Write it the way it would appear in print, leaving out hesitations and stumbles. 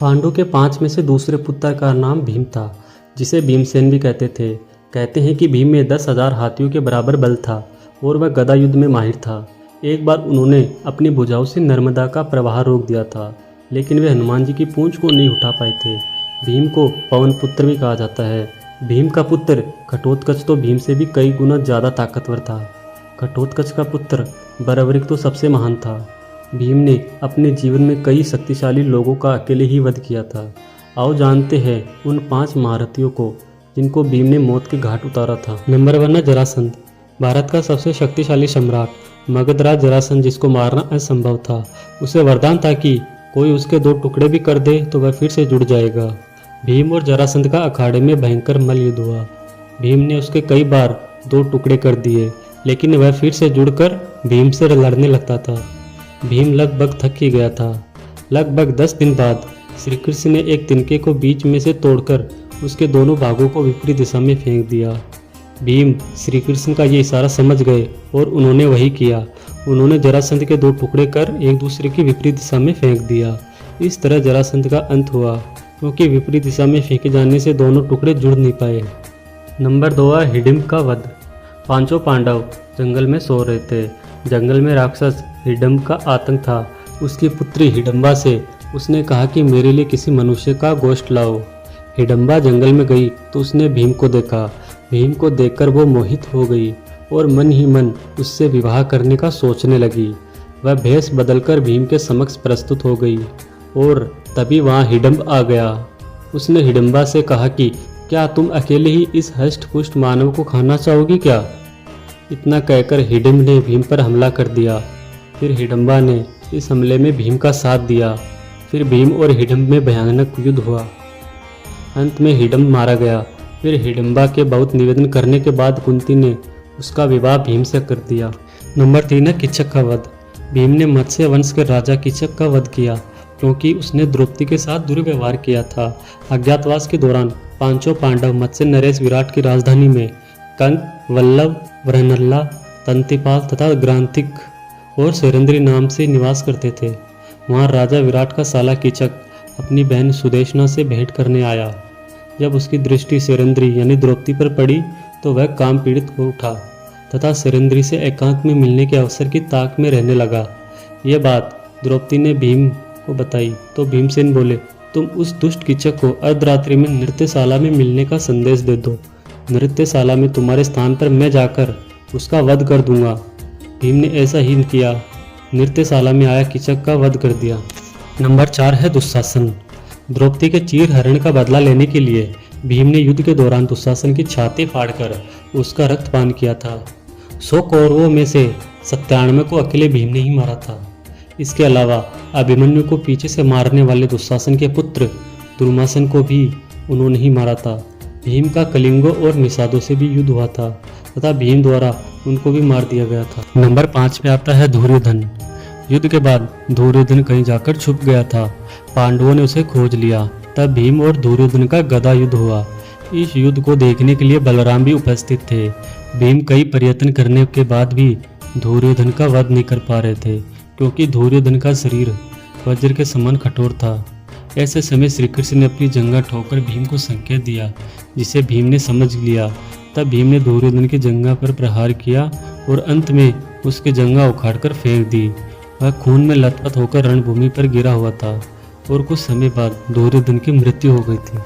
पांडु के 5 में से दूसरे पुत्र का नाम भीम था, जिसे भीमसेन भी कहते थे। कहते हैं कि भीम में 10,000 हाथियों के बराबर बल था और वह गदा युद्ध में माहिर था। एक बार उन्होंने अपनी भुजाओं से नर्मदा का प्रवाह रोक दिया था, लेकिन वे हनुमान जी की पूंछ को नहीं उठा पाए थे। भीम को पवन पुत्र भी कहा जाता है। भीम का पुत्र घटोत्कच तो भीम से भी कई गुना ज़्यादा ताकतवर था। घटोत्कच का पुत्र बरबरिक तो सबसे महान था। भीम ने अपने जीवन में कई शक्तिशाली लोगों का अकेले ही वध किया था। आओ जानते हैं उन 5 महारथियों को जिनको भीम ने मौत के घाट उतारा था। नंबर 1 है जरासंध। भारत का सबसे शक्तिशाली सम्राट मगधराज जरासंध, जिसको मारना असंभव था। उसे वरदान था कि कोई उसके 2 टुकड़े भी कर दे तो वह फिर से जुड़ जाएगा। भीम और जरासंध का अखाड़े में भयंकर मल्ल युद्ध हुआ। भीम ने उसके कई बार 2 टुकड़े कर दिए, लेकिन वह फिर से जुड़कर भीम से लड़ने लगता था। भीम लगभग थक ही गया था। लगभग 10 दिन बाद श्री कृष्ण ने एक तिनके को बीच में से तोड़कर उसके दोनों भागों को विपरीत दिशा में फेंक दिया। भीम श्री कृष्ण का ये इशारा समझ गए और उन्होंने वही किया। उन्होंने जरासंध के 2 टुकड़े कर एक दूसरे की विपरीत दिशा में फेंक दिया। इस तरह जरासंध का अंत हुआ, क्योंकि विपरीत दिशा में फेंके जाने से दोनों टुकड़े जुड़ नहीं पाए। नंबर 2 है हिडिंब का वध। 5 पांडव जंगल में सो रहे थे। जंगल में राक्षस हिडिंब का आतंक था। उसकी पुत्री हिडिंबा से उसने कहा कि मेरे लिए किसी मनुष्य का गोश्त लाओ। हिडिंबा जंगल में गई तो उसने भीम को देखा। भीम को देखकर वो मोहित हो गई और मन ही मन उससे विवाह करने का सोचने लगी। वह भेष बदलकर भीम के समक्ष प्रस्तुत हो गई और तभी वहाँ हिडिंब आ गया। उसने हिडिंबा से कहा कि क्या तुम अकेले ही इस हष्ट पुष्ट मानव को खाना चाहोगी क्या? इतना कहकर हिडिंब ने भीम पर हमला कर दिया। फिर हिडिंबा ने इस हमले में भीम का साथ दिया। फिर भीम और हिडिंब में भयानक युद्ध हुआ। अंत में हिडिंब मारा गया। फिर हिडिंबा के बहुत निवेदन करने के बाद कुंती ने उसका विवाह भीम से कर दिया। नंबर 3 है किचक का वध। भीम ने मत्स्य वंश के राजा किचक का वध किया, क्योंकि उसने द्रौपदी के साथ दुर्व्यवहार किया था। अज्ञातवास के दौरान 5 पांडव मत्स्य नरेश विराट की राजधानी में कंक, वल्लभ, वृहनल्ला, तंतिपाल तथा ग्रांथिक और सेरंद्री नाम से निवास करते थे। वहाँ राजा विराट का साला कीचक अपनी बहन सुदेशना से भेंट करने आया। जब उसकी दृष्टि सेरंद्री यानी द्रौपदी पर पड़ी तो वह काम पीड़ित हो उठा तथा सेरंद्री से एकांत में मिलने के अवसर की ताक में रहने लगा। यह बात द्रौपदी ने भीम को बताई तो भीमसेन बोले, तुम उस दुष्ट कीचक को अर्धरात्रि में नृत्यशाला में मिलने का संदेश दे दो। नृत्यशाला में तुम्हारे स्थान पर मैं जाकर उसका वध कर दूंगा। भीम ने ऐसा ही किया। नृत्यशाला में आया कीचक का वध कर दिया। नंबर 4 है दुशासन। द्रौपदी के चीर हरण का बदला लेने के लिए भीम ने युद्ध के दौरान दुशासन की छाती फाड़कर उसका रक्तपान किया था। 100 कौरवों में से 97 को अकेले भीम ने ही मारा था। इसके अलावा अभिमन्यु को पीछे से मारने वाले दुशासन के पुत्र दुर्मासन को भी उन्होंने ही मारा था। भीम का कलिंगों और निषादों से भी युद्ध हुआ था तथा भीम द्वारा उनको भी मार दिया गया था। नंबर 5 पे आता है दुर्योधन। युद्ध के बाद दुर्योधन कहीं जाकर छुप गया था। पांडवों ने उसे खोज लिया। तब भीम और दुर्योधन का गदा युद्ध हुआ। इस युद्ध को देखने के लिए बलराम भी उपस्थित थे। भीम कई प्रयत्न करने के बाद भी दुर्योधन का वध नहीं कर पा रहे थे, क्योंकि दुर्योधन का शरीर वज्र के समान कठोर था। ऐसे समय श्री कृष्ण ने अपनी जंघा ठोकर भीम को संकेत दिया, जिसे भीम ने समझ लिया। तब भीम ने दुर्योधन की जंघा पर प्रहार किया और अंत में उसकी जंघा उखाड़कर फेंक दी। वह खून में लथपथ होकर रणभूमि पर गिरा हुआ था और कुछ समय बाद दुर्योधन की मृत्यु हो गई थी।